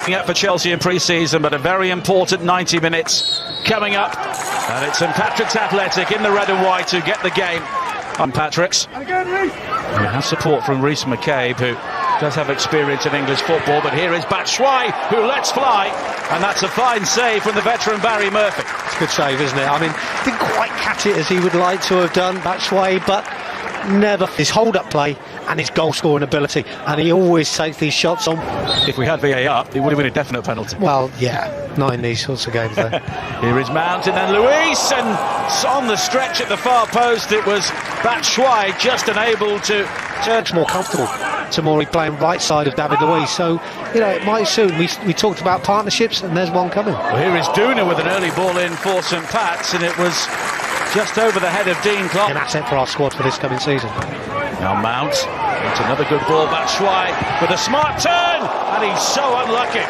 Up for Chelsea in pre-season, but a very important 90 minutes coming up, and it's St Patrick's Athletic in the red and white to get the game. St Patrick's. We have support from Rhys McCabe, who does have experience in English football, but here is Batshuayi, who lets fly, and that's a fine save from the veteran Barry Murphy. It's a good save, isn't it? I mean, didn't quite catch it as he would like to have done, Batshuayi, but never his hold-up play and his goal-scoring ability, and he always takes these shots on. If we had VAR, it would have been a definite penalty. Well, yeah, not in these sorts of games, though. Here is Mount and then Luis, and on the stretch at the far post, it was Batshuayi just unable to turn. More comfortable. Tomori playing right side of David Luiz, so you know it might soon. We talked about partnerships, and there's one coming. Well, here is Duna with an early ball in for St Pat's, and it was just over the head of Dean Clark. An asset for our squad for this coming season. Now Mount, that's another good ball, Batshuayi with a smart turn, and he's so unlucky.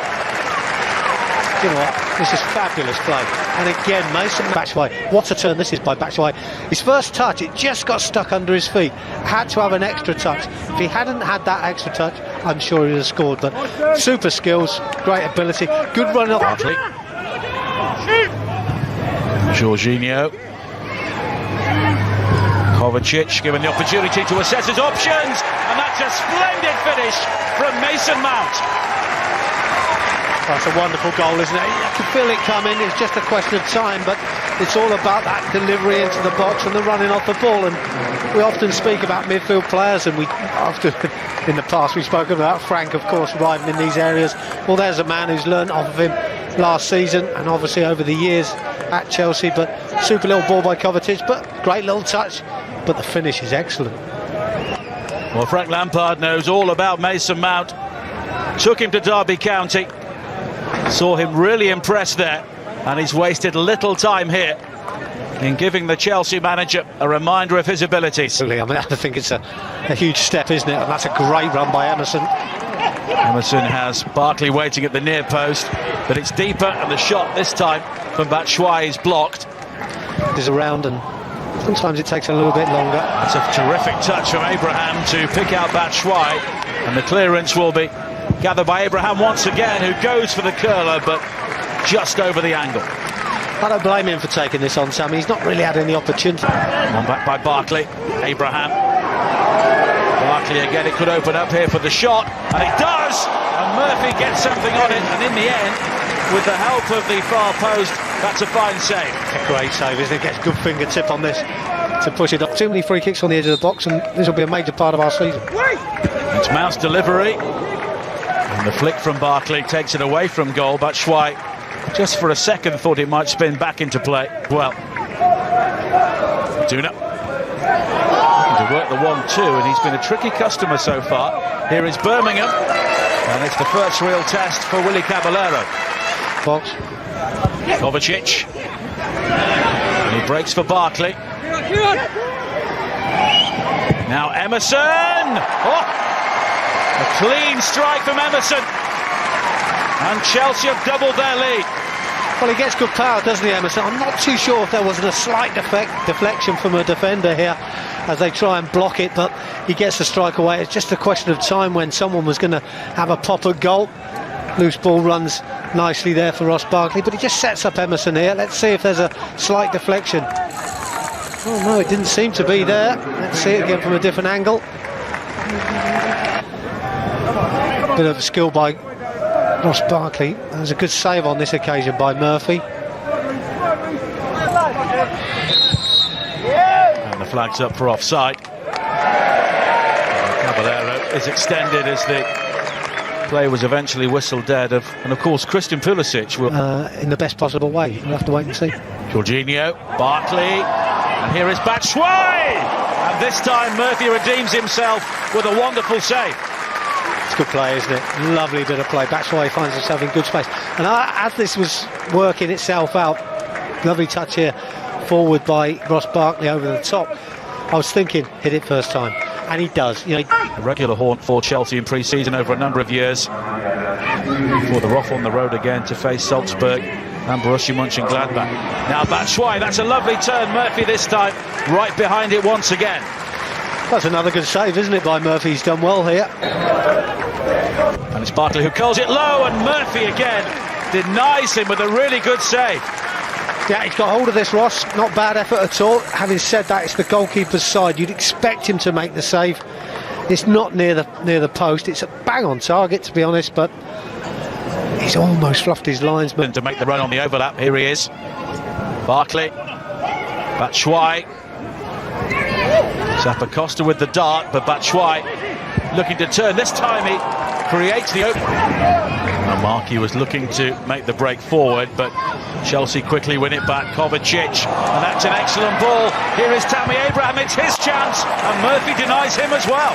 You know what? This is fabulous play. And again, Mason Batshuayi. What a turn this is by Batshuayi. His first touch, it just got stuck under his feet. Had to have an extra touch. If he hadn't had that extra touch, I'm sure he would have scored. But super skills, great ability, good run off. Jorginho. Kovacic given the opportunity to assess his options, and that's a splendid finish from Mason Mount. That's a wonderful goal, isn't it? You can feel it coming, it's just a question of time, but it's all about that delivery into the box and the running off the ball. And we often speak about midfield players, and we often, in the past, we've spoken about Frank, of course, arriving in these areas. Well, there's a man who's learned off of him last season, and obviously over the years at Chelsea, but super little ball by Kovacic, but great little touch, but the finish is excellent. Well, Frank Lampard knows all about Mason Mount. Took him to Derby County. Saw him really impressed there, and he's wasted little time here in giving the Chelsea manager a reminder of his abilities. I mean, I think it's a huge step, isn't it? And that's a great run by Emerson. Emerson has Barkley waiting at the near post, but it's deeper, and the shot this time from Batshuayi is blocked. Is around, and sometimes it takes a little bit longer. That's a terrific touch from Abraham to pick out Batshuayi, and the clearance will be gathered by Abraham once again, who goes for the curler, but just over the angle. I don't blame him for taking this on, Sammy. He's not really had any opportunity. One back by Barkley. Abraham. Barkley again, it could open up here for the shot, and it does! And Murphy gets something on it, and in the end, with the help of the far post, that's a fine save. A great save, isn't it? Gets a good fingertip on this to push it up. Too many free kicks on the edge of the box, and this will be a major part of our season. It's Mount's delivery. And the flick from Barkley takes it away from goal, but Batshuayi just for a second thought it might spin back into play. Well, Duna to work the 1-2, and he's been a tricky customer so far. Here is Birmingham, and it's the first real test for Willy Caballero. Box. Kovacic, and he breaks for Barkley. Now Emerson! Oh! A clean strike from Emerson, and Chelsea have doubled their lead. Well, he gets good power, doesn't he, Emerson? I'm not too sure if there wasn't a slight deflection from a defender here as they try and block it, but he gets the strike away. It's just a question of time when someone was going to have a pop at goal. Loose ball runs nicely there for Ross Barkley, but he just sets up Emerson here. Let's see if there's a slight deflection. Oh no, it didn't seem to be there. Let's see it again from a different angle. Bit of skill by Ross Barkley. There's a good save on this occasion by Murphy. And the flag's up for offside. Caballero is extended as the play was eventually whistled dead. And of course Christian Pulisic will... in the best possible way. We'll have to wait and see. Jorginho, Barkley, and here is Batshuayi! And this time Murphy redeems himself with a wonderful save. It's good play, isn't it? Lovely bit of play. Batshuayi finds himself in good space. And as this was working itself out, lovely touch here, forward by Ross Barkley over the top. I was thinking, hit it first time. And he does. You know, a regular haunt for Chelsea in pre-season over a number of years. Before they're off on the road again to face Salzburg and Borussia Mönchengladbach. Now Batshuayi, that's a lovely turn. Murphy this time right behind it once again. That's another good save, isn't it, by Murphy? He's done well here. And it's Barkley who curls it low, and Murphy again denies him with a really good save. Yeah, he's got hold of this, Ross. Not bad effort at all. Having said that, it's the goalkeeper's side. You'd expect him to make the save. It's not near the post. It's a bang on target, to be honest, but he's almost fluffed his linesman. To make the run on the overlap, here he is. Barkley, Batshuayi. Zappacosta with the dart, but Batshuayi looking to turn. This time he creates the open. Now Markey was looking to make the break forward, but Chelsea quickly win it back. Kovacic, and that's an excellent ball. Here is Tammy Abraham, it's his chance, and Murphy denies him as well.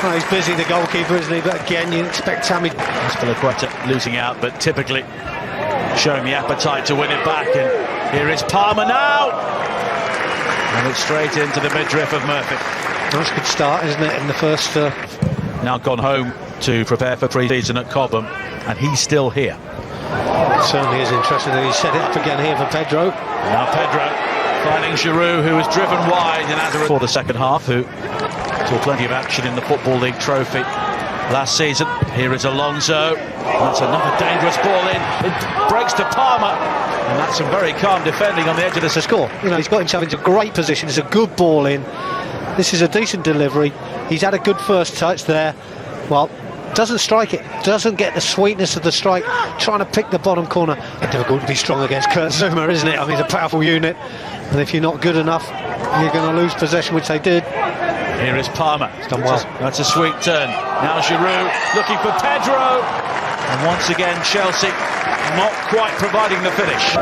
Oh, he's busy, the goalkeeper, isn't he? But again, you expect Tammy. Azpilicueta losing out, but typically showing the appetite to win it back. And here is Palmer now, and it's straight into the midriff of Murphy. Nice good start, isn't it, in the first... Now gone home to prepare for pre-season at Cobham, and he's still here. It certainly is interesting that he set it up again here for Pedro. Now Pedro finding Giroud, who was driven wide, and as for the second half, who saw plenty of action in the Football League trophy last season. Here is Alonso. That's another dangerous ball in. It breaks to Palmer, and that's some very calm defending on the edge of the score. You know, he's got himself into a great position. It's a good ball in. This is a decent delivery. He's had a good first touch there. Well, doesn't strike it, doesn't get the sweetness of the strike, trying to pick the bottom corner. It's difficult to be strong against Kurt Zouma, isn't it? I mean, he's a powerful unit, and if you're not good enough, you're going to lose possession, which they did. Here is Palmer. He's done well. That's a sweet turn. Now Giroud looking for Pedro, and once again Chelsea not quite providing the finish.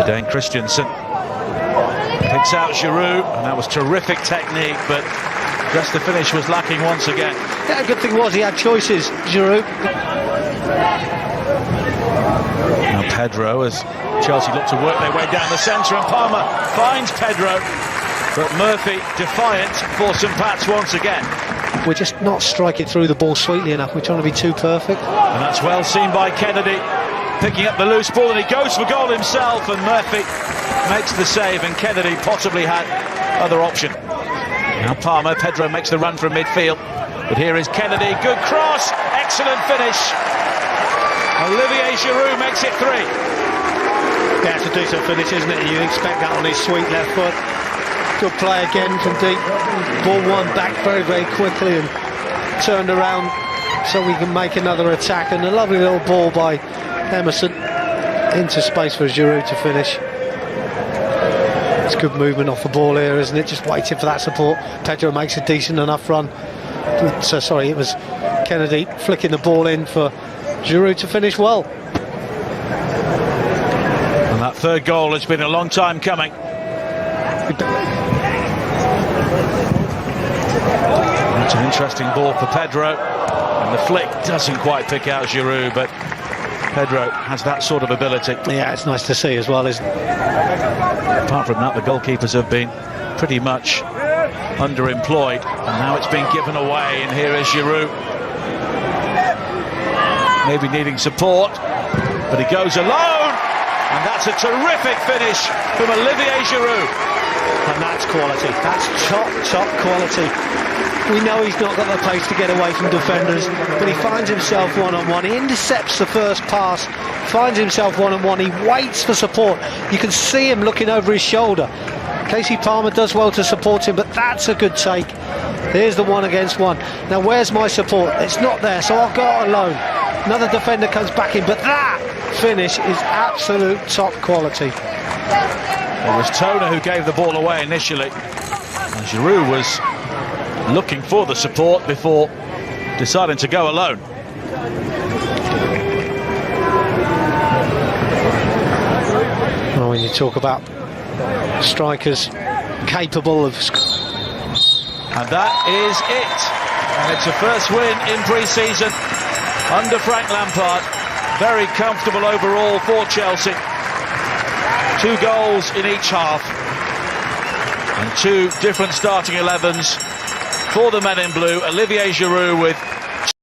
Dane Christensen picks out Giroud, and that was terrific technique, but just the finish was lacking once again. Yeah, the good thing was he had choices, Giroud. Now Pedro, as Chelsea look to work their way down the centre, and Palmer finds Pedro, but Murphy defiant for St Pat's once again. We're just not striking through the ball sweetly enough. We're trying to be too perfect. And that's well seen by Kennedy, picking up the loose ball, and he goes for goal himself, and Murphy makes the save, and Kennedy possibly had other option. Now Palmer, Pedro makes the run from midfield, but here is Kennedy, good cross, excellent finish. Olivier Giroud makes it 3. Yeah, it's a decent finish, isn't it? You'd expect that on his sweet left foot. Good play again from deep. Ball won back very, very quickly and turned around so we can make another attack, and a lovely little ball by Emerson into space for Giroud to finish. It's good movement off the ball here, isn't it? Just waiting for that support. Pedro makes a decent enough run. So sorry, it was Kennedy flicking the ball in for Giroud to finish well. And that third goal has been a long time coming. That's an interesting ball for Pedro, and the flick doesn't quite pick out Giroud, but Pedro has that sort of ability. Yeah, it's nice to see as well, isn't it? Apart from that, the goalkeepers have been pretty much underemployed, and now it's been given away, and here is Giroud. Maybe needing support, but he goes alone, and that's a terrific finish from Olivier Giroud. And that's quality, that's top quality. We know he's not got the pace to get away from defenders, but he finds himself one-on-one. He intercepts the first pass, finds himself one-on-one, he waits for support. You can see him looking over his shoulder. Casey Palmer does well to support him, but that's a good take. Here's the 1-against-1. Now where's my support? It's not there, so I'll go out alone. Another defender comes back in, but that finish is absolute top quality. It was Toner who gave the ball away initially, and Giroud was looking for the support before deciding to go alone. Well, when you talk about strikers capable of... And that is it. And it's a first win in pre-season under Frank Lampard. Very comfortable overall for Chelsea. 2 goals in each half, and 2 different starting 11s for the men in blue. Olivier Giroud with